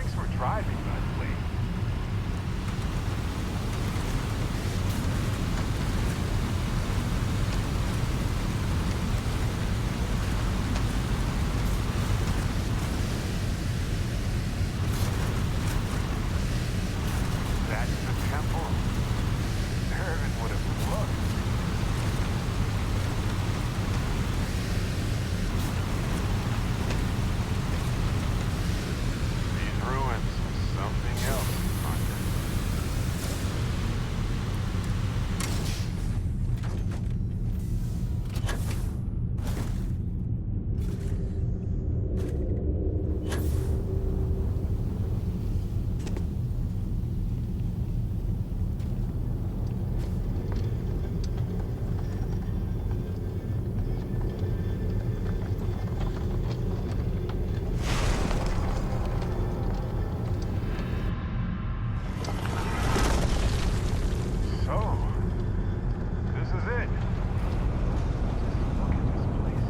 Thanks for driving, by the way. That's the temple. Irvin would have loved it. These ruins are something else, Hunter. So, this is it. Just look at this place.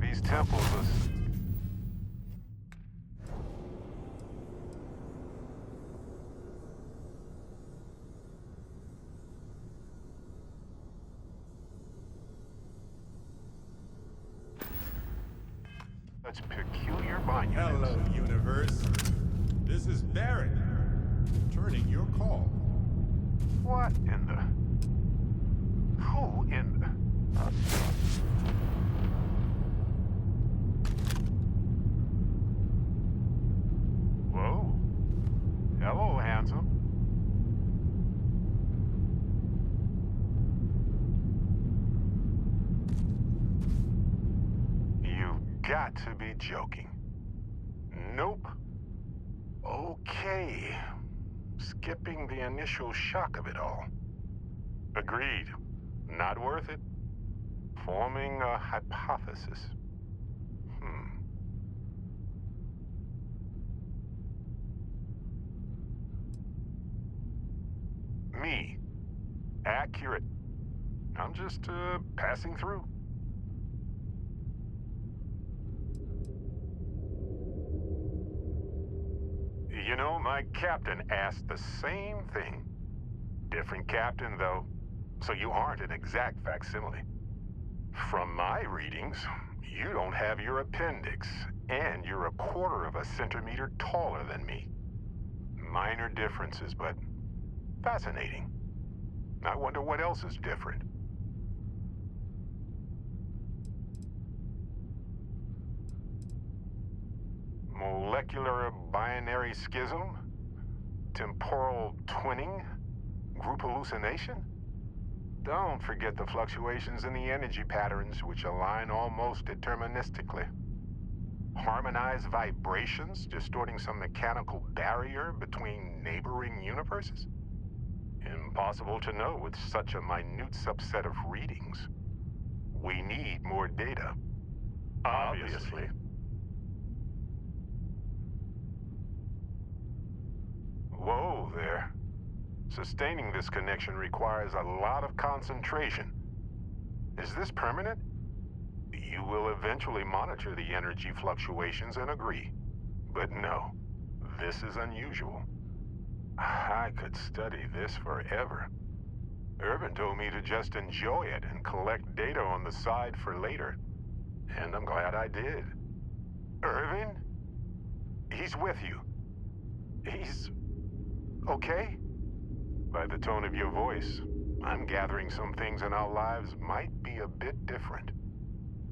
These temples are... such peculiar monuments. Hello, universe. This is Barrett. Returning your call. What in the... Who in the... Whoa. Hello, handsome. You've got to be joking. Nope. Okay. Skipping the initial shock of it all. Agreed. Not worth it. Forming a hypothesis. Me. Accurate. I'm just, passing through. You know, my captain asked the same thing. Different captain, though, so you aren't an exact facsimile. From my readings, you don't have your appendix, and you're a quarter of a centimeter taller than me. Minor differences, but fascinating. I wonder what else is different. Molecular binary schism? Temporal twinning? Group hallucination? Don't forget the fluctuations in the energy patterns, which align almost deterministically. Harmonized vibrations distorting some mechanical barrier between neighboring universes? Impossible to know with such a minute subset of readings. We need more data. Obviously. Whoa there. Sustaining this connection requires a lot of concentration. Is this permanent? You will eventually monitor the energy fluctuations and agree. But no, this is unusual. I could study this forever. Irvin told me to just enjoy it and collect data on the side for later. And I'm glad I did. Irvin? He's with you. He's okay? By the tone of your voice, I'm gathering some things in our lives might be a bit different.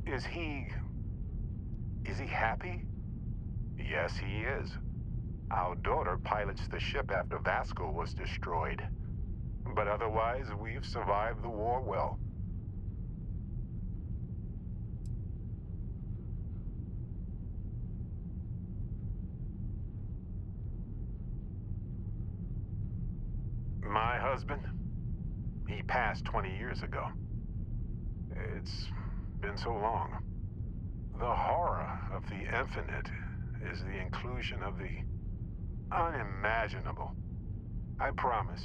Is he happy? Yes, he is. Our daughter pilots the ship after Vasco was destroyed. But otherwise, we've survived the war well. My husband, he passed 20 years ago. It's been so long. The horror of the infinite is the inclusion of the unimaginable. I promise.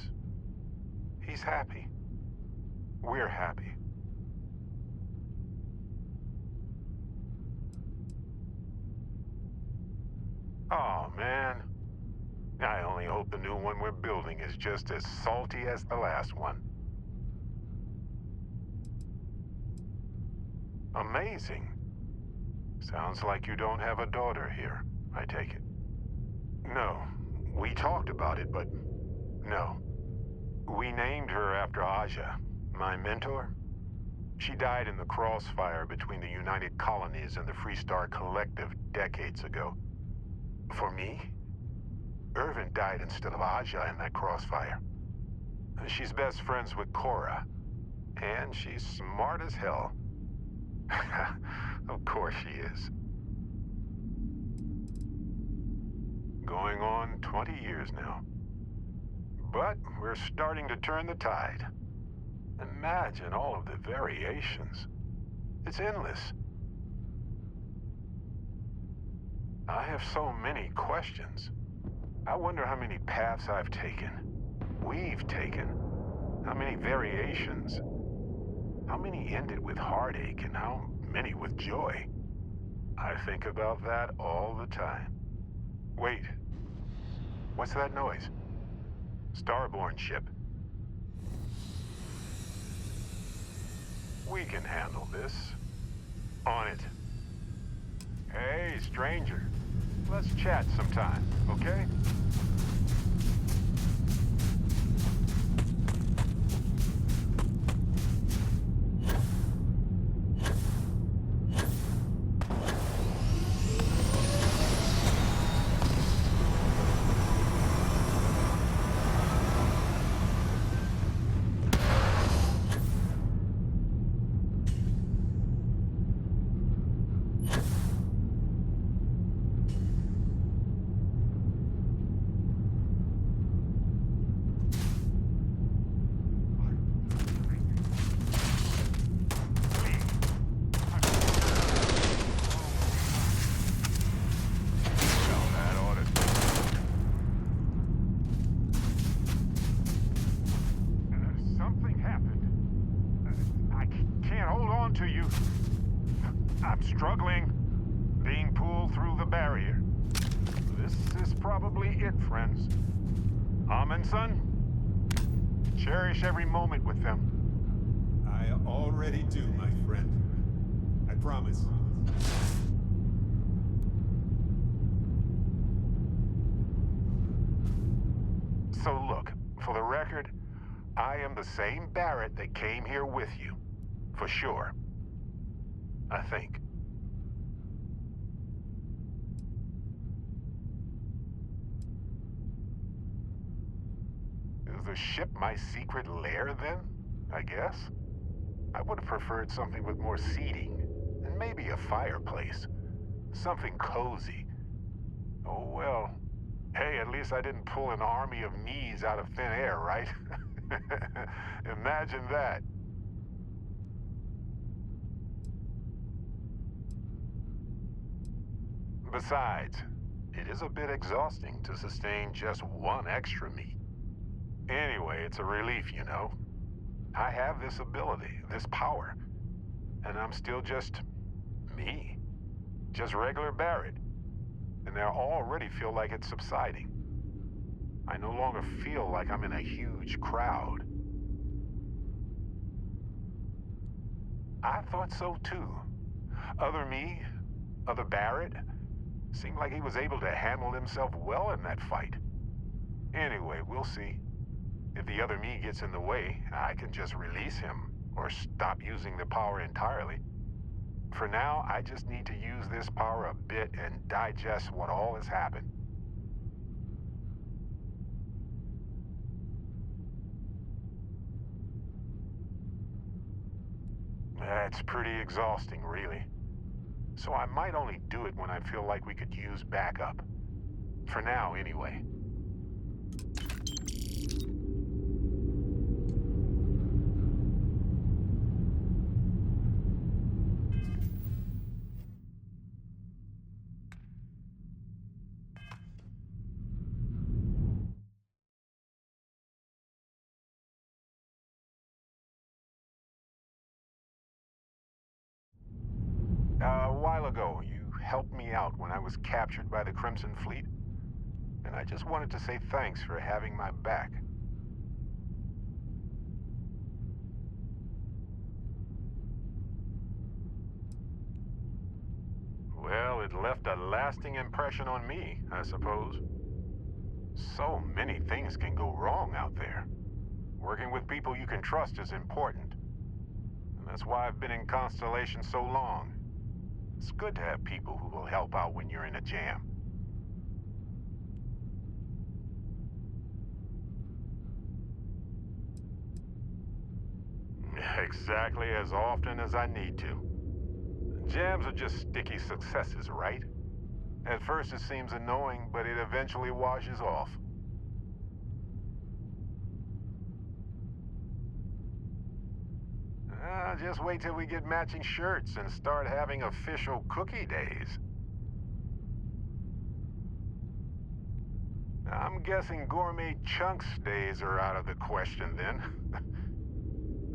He's happy. We're happy. Oh, man. I only hope the new one we're building is just as salty as the last one. Amazing. Sounds like you don't have a daughter here, I take it. No. We talked about it, but no. We named her after Aja, my mentor. She died in the crossfire between the United Colonies and the Freestar Collective decades ago. For me, Irvin died instead of Aja in that crossfire. She's best friends with Cora, and she's smart as hell. Of course she is. Going on 20 years now. But we're starting to turn the tide. Imagine all of the variations. It's endless. I have so many questions. I wonder how many paths I've taken. We've taken. How many variations. How many ended with heartache and how many with joy. I think about that all the time. Wait. What's that noise? Starborn ship. We can handle this. On it. Hey, stranger. Let's chat sometime, okay? To you. I'm struggling, being pulled through the barrier. This is probably it, friends. Amundsen, cherish every moment with them. I already do, my friend. I promise. So look, for the record, I am the same Barrett that came here with you. For sure. I think. Is the ship my secret lair, then? I guess? I would have preferred something with more seating, and maybe a fireplace. Something cozy. Oh well. Hey, at least I didn't pull an army of me's out of thin air, right? Imagine that. Besides, it is a bit exhausting to sustain just one extra me. Anyway, it's a relief, you know. I have this ability, this power, and I'm still just me. Just regular Barrett. And I already feel like it's subsiding. I no longer feel like I'm in a huge crowd. I thought so too. Other me, other Barrett, seemed like he was able to handle himself well in that fight. Anyway, we'll see. If the other me gets in the way, I can just release him, or stop using the power entirely. For now, I just need to use this power a bit and digest what all has happened. That's pretty exhausting, really. So I might only do it when I feel like we could use backup. For now, anyway. A while ago, you helped me out when I was captured by the Crimson Fleet, and I just wanted to say thanks for having my back. Well, it left a lasting impression on me, I suppose. So many things can go wrong out there. Working with people you can trust is important. And that's why I've been in Constellation so long. It's good to have people who will help out when you're in a jam. Exactly as often as I need to. Jams are just sticky successes, right? At first it seems annoying, but it eventually washes off. Just wait till we get matching shirts and start having official cookie days. I'm guessing gourmet chunks days are out of the question then.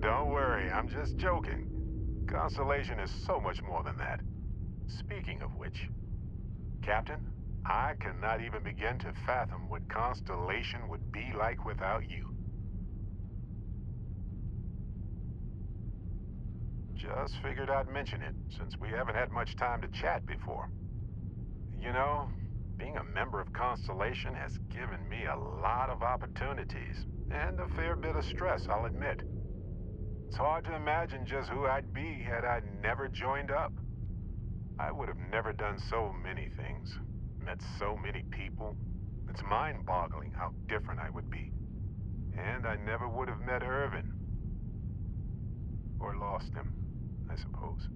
Don't worry, I'm just joking. Constellation is so much more than that. Speaking of which, Captain, I cannot even begin to fathom what Constellation would be like without you. Just figured I'd mention it, since we haven't had much time to chat before. You know, being a member of Constellation has given me a lot of opportunities, and a fair bit of stress, I'll admit. It's hard to imagine just who I'd be had I never joined up. I would have never done so many things, met so many people. It's mind-boggling how different I would be. And I never would have met Irvin. Or lost him, I suppose.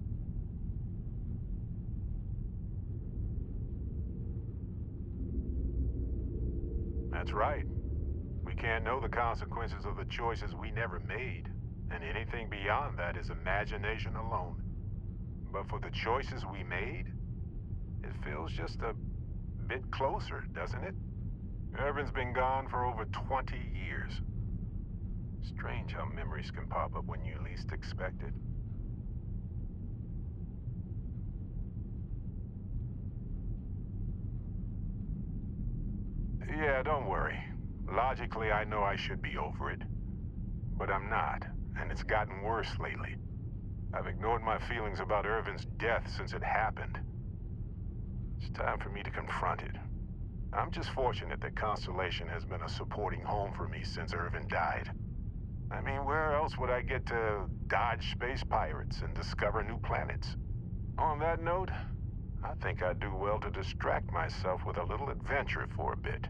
That's right. We can't know the consequences of the choices we never made, and anything beyond that is imagination alone. But for the choices we made, it feels just a bit closer, doesn't it? Irvin's been gone for over 20 years. Strange how memories can pop up when you least expect it. Yeah, don't worry. Logically, I know I should be over it. But I'm not, and it's gotten worse lately. I've ignored my feelings about Irvin's death since it happened. It's time for me to confront it. I'm just fortunate that Constellation has been a supporting home for me since Irvin died. I mean, where else would I get to dodge space pirates and discover new planets? On that note, I think I'd do well to distract myself with a little adventure for a bit.